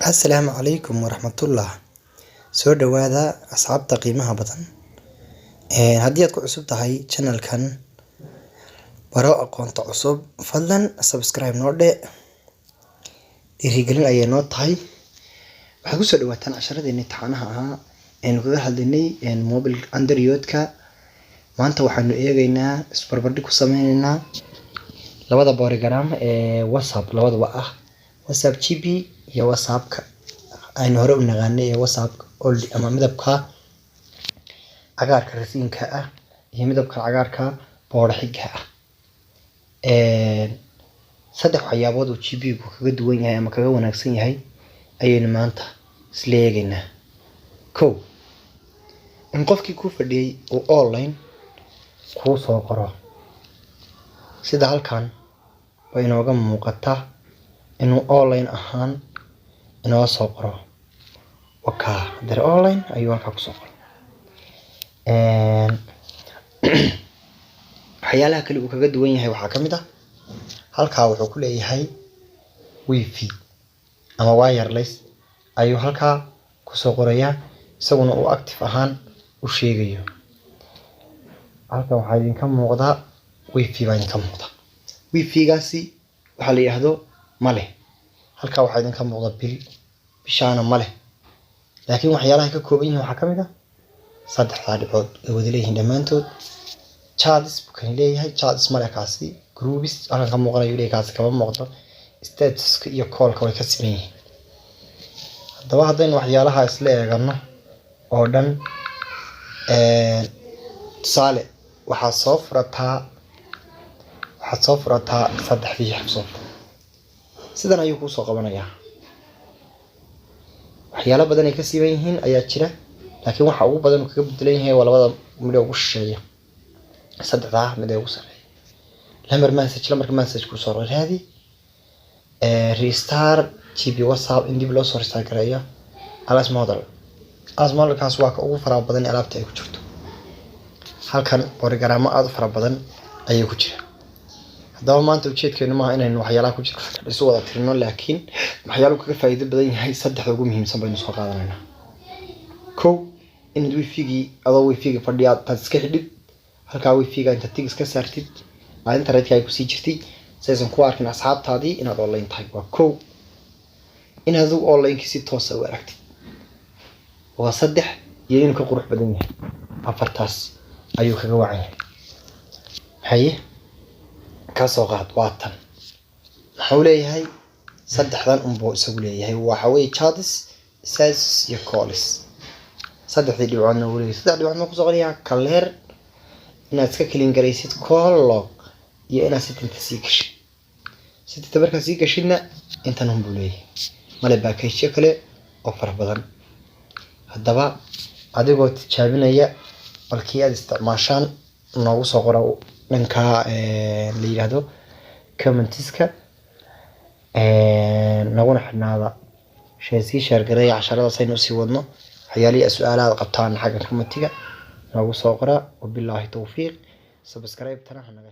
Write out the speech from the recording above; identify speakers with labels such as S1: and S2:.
S1: السلام عليكم ورحمة الله. soo dhawaada asxaabta qiimaha badan. Haddii aad ku cusub tahay channel-kan baro aqoonta cusub, fadlan subscribe noo dhe. Dhiirigelin ayay noo tahay. Waxaad ku soo dhawaataan casharadeenii imtixaanaha ahaa aynu kaga hadlaynay mobile Android-ka. Maanta waxaanu eegaynaa isbarbardhig ku sameynaynaa labada program ee WhatsApp labadaba ah WhatsApp GB iyo WhatsApp-ka aynu hore u naqaanay ee WhatsApp old ama midabka cagaarka rasiinka ah iyo midabka cagaarka boor xiga ah. Saddex waxyaabood oo GB-gu kaga duwan yahay ama kaga wanaagsan yahay ayaynu maanta isla eegaynaa. Kow, in qofkii ku fadhiyay uu online ku soo qoro sida halkan way inooga muuqataa inuu online ahaan inoo soo qoro dar online ayuu halka ku soo qoro. Waxyaalaha kale uu kaga duwan yahay waxaa ka mid ah halka wuxuu ku leeyahay wifi ama wireless ayuu halka ku soo qorayaa isaguna uu active ahaan u sheegayo. Halka waxaa idinka muuqda wifi baa idinka muuqda. Wifi-gaasi waxa la yiraahdo male. Halka waxaa idinka muuqda bishaana male. laakiin waxyaalaha ka kooban yihiin waxaa ka mid ah saddex dhibcood ee wada leeyihiin dhamaantood. Chats kan leeyahay chats male kaasi, groups halka ka muuqanayo leeyahay kaasi kama muuqdo, status iyo call-ka way ka siman yihiin. Haddaba haddaynu waxyaalaha isla eegano oo dhan tusaale waxaad soo furataa saddexdii xabso sidan ayuu ku soo qabanayaa. waxyaalo badan ay ka siman yihiin ayaa jira, laakiin waxa ugu badan uu kaga bedelan yahay waa labada mid ugu shisheeya saddexda mid ugu sareeya. lambarka message ku soo raadi restart GB WhatsApp in dib loo soo restart gareeyo alas model kaas waa ka ugu fara badan ee alaabta ay ku jirto. halkan program aad u fara badan ayay ku jiraan. haddaba maanta ujeedkeenu maaha inaynu waxyaalaha ku jira isu wada tirino, laakiin waxyaalaha kaga faa'iido badan yahay saddexda ugu muhiimsan baynu soo qaadanaynaa. Kow, in wifi-ga fadhiya aad iska xidhid halka wifi-ga inta tig iska saartid aad internet-ka ay ku sii jirtay saysan ku arkin asxaabtaadii inaad online tahay. waa kow, inaad online-ki si toos ah u aragtid. waa saddex, iyo inuu ka qurux badan yahay. afartaas ayuu kaga wacan yahay. ka soo qaad waatan maxuu leeyahay saddexdan unbuu isagu leeyahay. waxa weeye chats, messages iyo calls. saddexdii dhibcoodna uu leeyahay. saddex dhibcood ma ku soo qorayaa kaleer inaad iska clean garaysid call log iyo inaad setting sii gashid. setting markaa sii gashidna intan unbuu leeyahay. male package kale oo fara badan. haddaba adigoo tijaabinaya balkii aad isticmaashaan noogu soo qora dhanka la yiraahdo comments-ka naguna xidhnaada sii share gareeya casharadaas aynu sii wadno. waxyaalihi su'aalaha qabtaan xagga comment-ga noogu soo qora. wabillahi tawfiiq. subscribe tana hanaga